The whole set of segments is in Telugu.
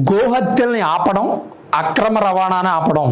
గోహత్యల్ని ఆపడం, అక్రమ రవాణాని ఆపడం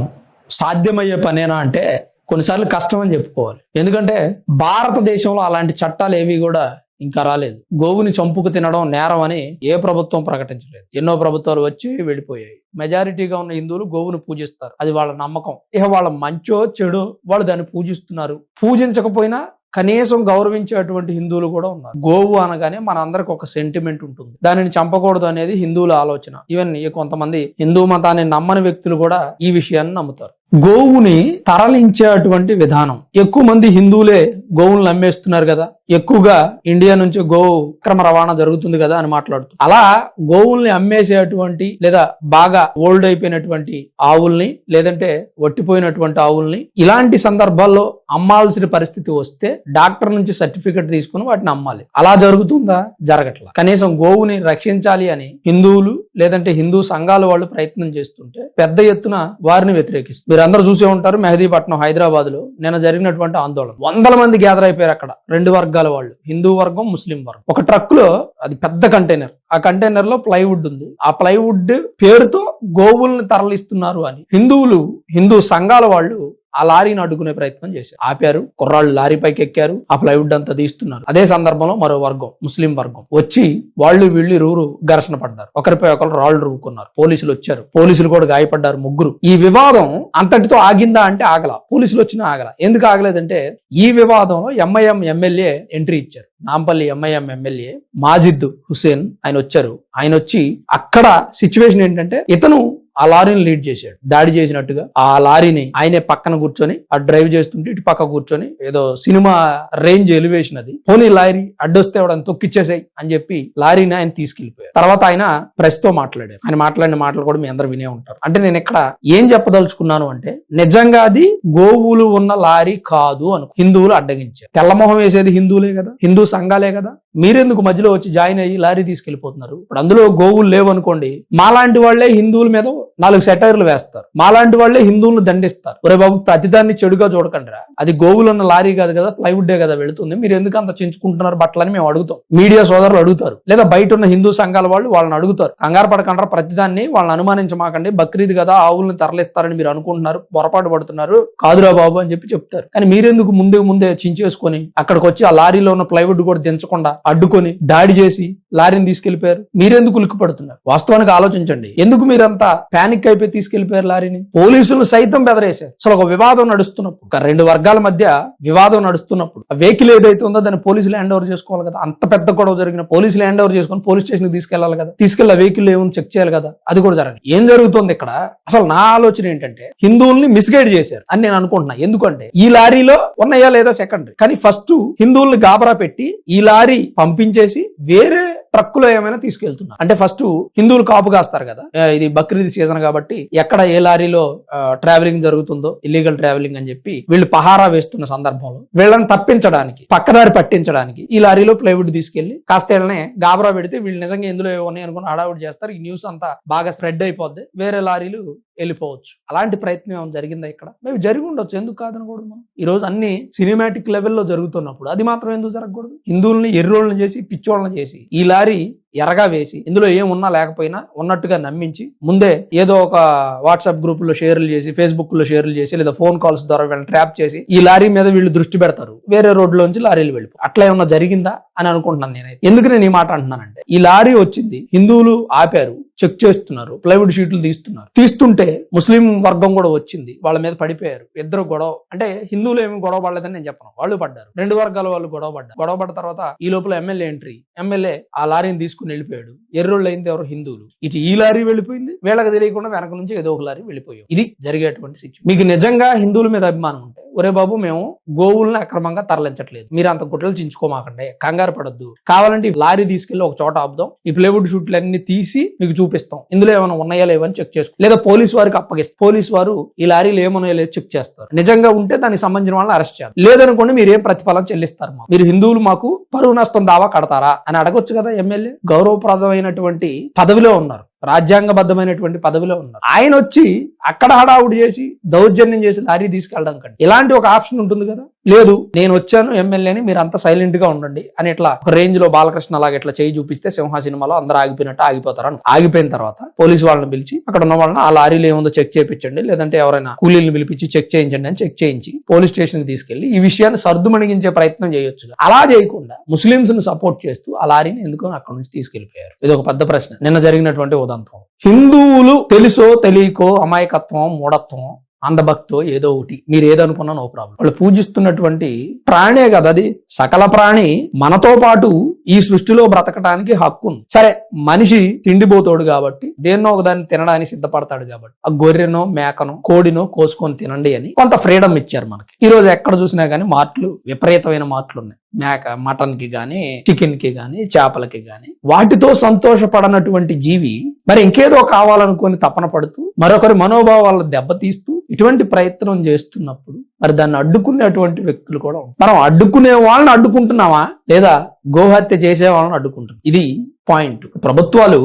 సాధ్యమయ్యే పనేనా అంటే కొన్నిసార్లు కష్టం అని చెప్పుకోవాలి. ఎందుకంటే భారతదేశంలో అలాంటి చట్టాలు ఏవి కూడా ఇంకా రాలేదు. గోవుని చంపుకు తినడం నేరం అని ఏ ప్రభుత్వం ప్రకటించలేదు. ఎన్నో ప్రభుత్వాలు వచ్చి వెళ్ళిపోయాయి. మెజారిటీగా ఉన్న హిందువులు గోవును పూజిస్తారు, అది వాళ్ళ నమ్మకం. ఇక వాళ్ళ మంచో చెడో వాళ్ళు దాన్ని పూజిస్తున్నారు. పూజించకపోయినా కనీసం గౌరవించేటువంటి హిందువులు కూడా ఉన్నారు. గోవు అనగానే మనందరికి ఒక సెంటిమెంట్ ఉంటుంది, దానిని చంపకూడదు అనేది హిందువుల ఆలోచన. ఈవెన్ కొంతమంది హిందూ మతాన్ని నమ్మని వ్యక్తులు కూడా ఈ విషయాన్ని నమ్ముతారు. గోవుని తరలించేటువంటి విధానం, ఎక్కువ మంది హిందువులే గోవులను అమ్మేస్తున్నారు కదా, ఎక్కువగా ఇండియా నుంచి గోవు అక్రమ రవాణా జరుగుతుంది కదా అని మాట్లాడుతూ, అలా గోవుల్ని అమ్మేసేటువంటి లేదా బాగా ఓల్డ్ అయిపోయినటువంటి ఆవుల్ని లేదంటే వట్టిపోయినటువంటి ఆవుల్ని ఇలాంటి సందర్భాల్లో అమ్మాల్సిన పరిస్థితి వస్తే డాక్టర్ నుంచి సర్టిఫికెట్ తీసుకుని వాటిని అమ్మాలి. అలా జరుగుతుందా? జరగట్లా. కనీసం గోవుని రక్షించాలి అని హిందువులు లేదంటే హిందూ సంఘాల వాళ్ళు ప్రయత్నం చేస్తుంటే పెద్ద ఎత్తున వారిని వ్యతిరేకిస్తారు. మీరందరూ చూసే ఉంటారు, మెహదీపట్నం హైదరాబాద్ లో నిన్న జరిగినటువంటి ఆందోళన. వందల మంది గ్యాదర్ అయిపోయారు అక్కడ, రెండు వర్గాల వాళ్ళు, హిందూ వర్గం, ముస్లిం వర్గం. ఒక ట్రక్ లో, అది పెద్ద కంటైనర్, ఆ కంటైనర్ లో ప్లైవుడ్ ఉంది. ఆ ప్లైవుడ్ పేరుతో గోవుల్ని తరలిస్తున్నారు అని హిందువులు, హిందూ సంఘాల వాళ్ళు ఆ లారీని అడ్డుకునే ప్రయత్నం చేశారు. ఆపారు, కుర్రాళ్ళు లారీ పైకి ఎక్కారు, ఆ ప్లైవుడ్ అంతా తీస్తున్నారు. అదే సందర్భంలో మరో వర్గం, ముస్లిం వర్గం వచ్చి వాళ్ళు వీళ్ళు రూరు ఘర్షణ పడ్డారు. ఒకరిపై ఒకరు రాళ్లు రువ్వుకున్నారు. పోలీసులు వచ్చారు, పోలీసులు కూడా గాయపడ్డారు, ముగ్గురు. ఈ వివాదం అంతటితో ఆగిందా అంటే ఆగల. పోలీసులు వచ్చినా ఆగల. ఎందుకు ఆగలేదంటే ఈ వివాదంలో ఎంఐఎం ఎమ్మెల్యే ఎంట్రీ ఇచ్చారు. నాంపల్లి ఎంఐఎం ఎమ్మెల్యే మాజిద్ హుసేన్ ఆయన వచ్చారు. ఆయన వచ్చి అక్కడ సిచ్యువేషన్ ఏంటంటే, ఇతను ఆ లారీని లీడ్ చేశాడు, దాడి చేసినట్టుగా. ఆ లారీని ఆయనే పక్కన కూర్చొని ఆ డ్రైవ్ చేస్తుంటే ఇటు పక్క కూర్చొని ఏదో సినిమా రేంజ్ ఎలివేషన్ అది, పోనీ లారీ అడ్డొస్తే ఎవడని తొక్కిచ్చేసాయి అని చెప్పి లారీని ఆయన తీసుకెళ్లిపోయారు. తర్వాత ఆయన ప్రెస్ తో మాట్లాడారు. ఆయన మాట్లాడిన మాటలు కూడా మీ అందరు వినే ఉంటారు. అంటే నేను ఇక్కడ ఏం చెప్పదలుచుకున్నాను అంటే, నిజంగా అది గోవులు ఉన్న లారీ కాదు అను హిందువులు అడ్డగించారు. తెల్లమొహం వేసేది హిందువులే కదా, హిందూ సంఘాలే కదా, మీరెందుకు మధ్యలో వచ్చి జాయిన్ అయ్యి లారీ తీసుకెళ్లిపోతున్నారు? ఇప్పుడు అందులో గోవులు లేవనుకోండి, మాలాంటి వాళ్లే హిందువుల మీద 4 సెటైర్లు వేస్తారు, మాలాంటి వాళ్లే హిందువులను దండిస్తారు. ఒరే బాబు, ప్రతిదాన్ని చెడుగా చూడకండిరా, అది గోవులు ఉన్న లారీ కాదు కదా, ప్లైవుడ్డే కదా వెళుతుంది, మీరు ఎందుకు అంత చించుకుంటున్నారు బట్టలని మేము అడుగుతాం. మీడియా సోదరులు అడుగుతారు, లేదా బయట ఉన్న హిందూ సంఘాల వాళ్ళు వాళ్ళని అడుగుతారు. కంగారు పడకంటారా, ప్రతిదాన్ని వాళ్ళని అనుమానించమాకండి, బక్రీద్ కదా ఆవులను తరలిస్తారని మీరు అనుకుంటున్నారు, పొరపాటు పడుతున్నారు, కాదురా బాబు అని చెప్పి చెప్తారు. కానీ మీరెందుకు ముందే చించేసుకొని అక్కడికి వచ్చి ఆ లారీలో ఉన్న ప్లైవుడ్ కూడా దించకుండా అడ్డుకొని దాడి చేసి లారీని తీసుకెళ్లిపోయారు? మీరెందుకు ఉలిక్కి పడుతున్నారు? వాస్తవానికి ఆలోచించండి, ఎందుకు మీరంతా పానిక్ అయిపోయి తీసుకెళ్లిపోయారు లారీని? పోలీసులు సైతం బెదరేశారు. అసలు ఒక వివాదం నడుస్తున్నప్పుడు, ఒక రెండు వర్గాల మధ్య వివాదం నడుస్తున్నప్పుడు ఆ వెహికల్ ఏదైతే ఉందో దాన్ని పోలీసులు హ్యాండ్ ఓవర్ చేసుకోవాలి కదా. అంత పెద్ద గొడవ జరిగిన పోలీసులు హ్యాండ్ ఓవర్ చేసుకుని పోలీస్ స్టేషన్ కి తీసుకెళ్లాలి కదా, తీసుకెళ్లి ఆ వెహికల్ ఏమో చెక్ చేయాలి కదా, అది కూడా జరగదు. ఏం జరుగుతుంది ఇక్కడ? అసలు నా ఆలోచన ఏంటంటే, హిందువుల్ని మిస్గైడ్ చేశారు అని నేను అనుకుంటున్నా. ఎందుకంటే ఈ లారీలో ఉన్నాయా లేదా సెకండరీ, కానీ ఫస్ట్ హిందువుల్ని గాబరా పెట్టి ఈ లారీ పంపించేసి వేరే ట్రక్కులో ఏమైనా తీసుకెళ్తున్నారు. అంటే ఫస్ట్ హిందువులు కాపు కాస్తారు కదా, ఇది బక్రీద్ సీజన్ కాబట్టి ఎక్కడ ఏ లారీలో ట్రావెలింగ్ జరుగుతుందో, ఇల్లీగల్ ట్రావెలింగ్ అని చెప్పి వీళ్ళు పహారా వేస్తున్న సందర్భంలో వీళ్ళని తప్పించడానికి, పక్కదారి పట్టించడానికి ఈ లారీలో ప్లైవుడ్ తీసుకెళ్లి కాస్త వీళ్ళని గాబరా పెడితే వీళ్ళు నిజంగా ఎందులో ఉన్నాయి అనుకుని హడావుడి చేస్తారు. ఈ న్యూస్ అంతా బాగా స్ప్రెడ్ అయిపోద్ది, వేరే లారీలు వెళ్ళిపోవచ్చు. అలాంటి ప్రయత్నం ఏమైనా జరిగిందా ఇక్కడ? మేము జరిగి ఉండొచ్చు, ఎందుకు కాదనకూడదు. మనం ఈ రోజు అన్ని సినిమాటిక్ లెవెల్లో జరుగుతున్నప్పుడు అది మాత్రం ఎందుకు జరగకూడదు? హిందువుల్ని ఎర్రోళ్ళని చేసి పిచ్చోళ్ళని చేసి ఈ లారీ ఎరగా వేసి ఇందులో ఏమున్నా లేకపోయినా ఉన్నట్టుగా నమ్మించి ముందే ఏదో ఒక వాట్సాప్ గ్రూప్ లో షేర్లు చేసి, ఫేస్బుక్ లో షేర్లు చేసి, లేదా ఫోన్ కాల్స్ ద్వారా వీళ్ళని ట్రాప్ చేసి ఈ లారీ మీద వీళ్ళు దృష్టి పెడతారు, వేరే రోడ్లోంచి లారీలు వెళ్ళిపో. అట్లా ఏమన్నా జరిగిందా అని అనుకుంటున్నాను నేనైతే. ఎందుకు నేను ఈ మాట అంటున్నానంటే, ఈ లారీ వచ్చింది, హిందువులు ఆపారు, చెక్ చేస్తున్నారు, ప్లైవుడ్ షీట్లు తీస్తుంటే ముస్లిం వర్గం కూడా వచ్చింది, వాళ్ళ మీద పడిపోయారు. ఇద్దరు గొడవ, అంటే హిందువులు ఏమి గొడవ పడలేదని నేను చెప్పను, వాళ్ళు పడ్డారు. రెండు వర్గాల వాళ్ళు గొడవ పడ్డ తర్వాత ఈ లోపల ఎమ్మెల్యే ఎంట్రీ, ఎమ్మెల్యే ఆ లారీని తీసుకుని వెళ్ళిపోయాడు. ఎర్రోళ్ళు అయింది ఎవరు? హిందువులు. ఇటు ఈ లారీ వెళ్ళిపోయింది, వీళ్ళకి తెలియకుండా వెనక నుంచి ఏదో ఒక లారీ వెళ్ళిపోయాం. ఇది జరిగేటువంటి సిచ్యువేషన్. మీకు నిజంగా హిందువుల మీద అభిమానం ఉంటే, ఒరే బాబు, మేము గోవుల్ని అక్రమంగా తరలించట్లేదు, మీరు అంత గుట్టలు చించుకోమాకండి, కంగారు పడొద్దు, కావాలంటే లారీ తీసుకెళ్లి ఒక చోట ఆపుదాం, ఈ ప్లైవుడ్ షూట్లు అన్ని తీసి మీకు చూపిస్తాం, ఇందులో ఏమైనా ఉన్నాయా లేవని చెక్ చేసుకో, లేదా పోలీసు వారికి అప్పగిస్తాం, పోలీసు వారు ఈ లారీలు ఏమన్నాయో లేదు చెక్ చేస్తారు, నిజంగా ఉంటే దానికి సంబంధించిన వాళ్ళని అరెస్ట్ చేయాలి, లేదనుకోండి మీరు ఏం ప్రతిఫలం చెల్లిస్తారు, మీరు హిందువులు మాకు పరువు నష్టం దావా కడతారా అని అడగొచ్చు కదా. ఎమ్మెల్యే గౌరవప్రదమైనటువంటి పదవిలో ఉన్నారు, రాజ్యాంగబద్ధమైనటువంటి పదవిలో ఉన్నారు. ఆయన వచ్చి అక్కడ హడావుడి చేసి దౌర్జన్యం చేసి లారీ తీసుకెళ్ళడం కంటే ఇలాంటి ఒక ఆప్షన్ ఉంటుంది కదా. లేదు నేను వచ్చాను ఎమ్మెల్యేని మీరు అంతా సైలెంట్ గా ఉండండి అని ఇట్లా ఒక రేంజ్ లో బాలకృష్ణ అలాగే ఇట్లా చేయి చూపిస్తే సింహ సినిమాలో అందరూ ఆగిపోయినట్టు ఆగిపోతారు. ఆగిపోయిన తర్వాత పోలీసు వాళ్ళని పిలిచి అక్కడ ఉన్న వాళ్ళని ఆ లారీలో ఏముందో చెక్ చేయించండి, లేదంటే ఎవరైనా కూలీలను పిలిపించి చెక్ చేయించండి అని చెక్ చేయించి పోలీస్ స్టేషన్ కి తీసుకెళ్లి ఈ విషయాన్ని సర్దుమణిగించే ప్రయత్నం చేయొచ్చు. అలా చేయకుండా ముస్లింస్ ని సపోర్ట్ చేస్తూ ఆ లారీని ఎందుకు అక్కడ నుంచి తీసుకెళ్లిపోయారు? ఇది ఒక పెద్ద ప్రశ్న. నిన్న జరిగినటువంటి ఉదంతం. హిందువులు తెలుసో తెలియకో అమాయకత్వం, మూఢత్వం, అందభక్తో ఏదో ఒకటి మీరు ఏదనుకున్నా నో ప్రాబ్లం. వాళ్ళు పూజిస్తున్నటువంటి ప్రాణే కదా అది. సకల ప్రాణి మనతో పాటు ఈ సృష్టిలో బ్రతకడానికి హక్కు ఉంది. సరే మనిషి తిండిపోతాడు కాబట్టి దేన్నో ఒకదాన్ని తినడానికి సిద్ధపడతాడు కాబట్టి ఆ గొర్రెనో మేకనో కోడినో కోసుకొని తినండి అని కొంత ఫ్రీడమ్ ఇచ్చారు మనకి. ఈ రోజు ఎక్కడ చూసినా గానీ మార్ట్లు, విపరీతమైన మార్ట్లు ఉన్నాయి. మేక మటన్ కి గానీ, చికెన్ కి గానీ, చేపలకి గానీ. వాటితో సంతోషపడనటువంటి జీవి మరి ఇంకేదో కావాలనుకొని తపన పడుతూ మరొకరి మనోభావాలను దెబ్బతీస్తూ ఇటువంటి ప్రయత్నం చేస్తున్నప్పుడు మరి దాన్ని అడ్డుకునేటువంటి వ్యక్తులు కూడా ఉంటారు. మనం అడ్డుకునే వాళ్ళని అడ్డుకుంటున్నామా లేదా గోహత్య చేసే వాళ్ళని అడ్డుకుంటున్నాం? ఇది పాయింట్. ప్రభుత్వాలు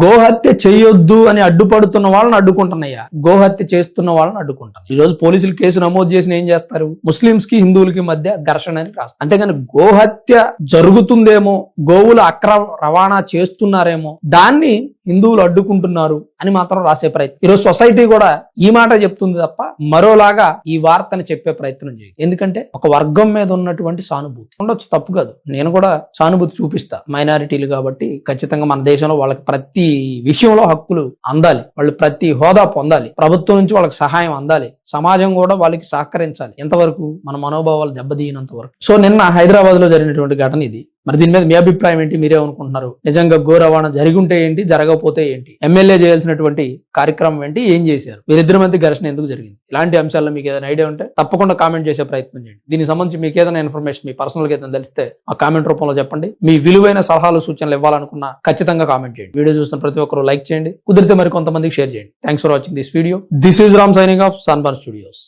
గోహత్య చేయొద్దు అని అడ్డుపడుతున్న వాళ్ళని అడ్డుకుంటున్నాయా, గోహత్య చేస్తున్న వాళ్ళని అడ్డుకుంటున్నాయి. ఈ రోజు పోలీసులు కేసు నమోదు చేసిన ఏం చేస్తారు? ముస్లింస్ కి హిందువులకి మధ్య ఘర్షణ అని రాస్తారు. అంతేగాని గోహత్య జరుగుతుందేమో, గోవుల అక్రమ రవాణా చేస్తున్నారేమో దాన్ని హిందువులు అడ్డుకుంటున్నారు అని మాత్రం రాసే ప్రయత్నం. ఈరోజు సొసైటీ కూడా ఈ మాట చెప్తుంది తప్ప మరోలాగా ఈ వార్తని చెప్పే ప్రయత్నం చేయదు. ఎందుకంటే ఒక వర్గం మీద ఉన్నటువంటి సానుభూతి ఉండొచ్చు, తప్పు కాదు. నేను కూడా సానుభూతి చూపిస్తా. మైనారిటీలు కాబట్టి ఖచ్చితంగా మన దేశంలో వాళ్ళకి ప్రతి విషయంలో హక్కులు అందాలి, వాళ్ళు ప్రతి హోదా పొందాలి, ప్రభుత్వం నుంచి వాళ్ళకి సహాయం అందాలి, సమాజం కూడా వాళ్ళకి సహకరించాలి. ఎంతవరకు మన మనోభావాలు దెబ్బతీయనంత వరకు. సో నిన్న హైదరాబాద్ లో జరిగినటువంటి ఘటన ఇది. మరి దీని మీద మీ అభిప్రాయం ఏంటి? మీరేమనుకుంటున్నారు? నిజంగా గో రవాణా జరిగి ఉంటే ఏంటి, జరగకపోతే ఏంటి? ఎమ్మెల్యే చేయాల్సినటువంటి కార్యక్రమం ఏంటి, ఏం చేశారు? వీరిద్దరి మధ్య ఘర్షణ ఎందుకు జరిగింది? ఇలాంటి అంశాల్లో మీకు ఏదైనా ఐడియా ఉంటే తప్పకుండా కామెంట్ చేసే ప్రయత్నం చేయండి. దీనికి సంబంధించి మీకు ఏదైనా ఇన్ఫర్మేషన్ మీ పర్సనల్ గా ఏదైనా తెలిస్తే ఆ కామెంట్ రూపంలో చెప్పండి. మీ విలువైన సలహాలు సూచనలు ఇవ్వాలనుకున్నా ఖచ్చితంగా కామెంట్ చేయండి. వీడియో చూస్తున్న ప్రతి ఒక్కరు లైక్ చేయండి, కుదిరితే మరి కొంతమందికి షేర్ చేయండి. Thanks for watching this video. This is Ram signing off sunburn studios.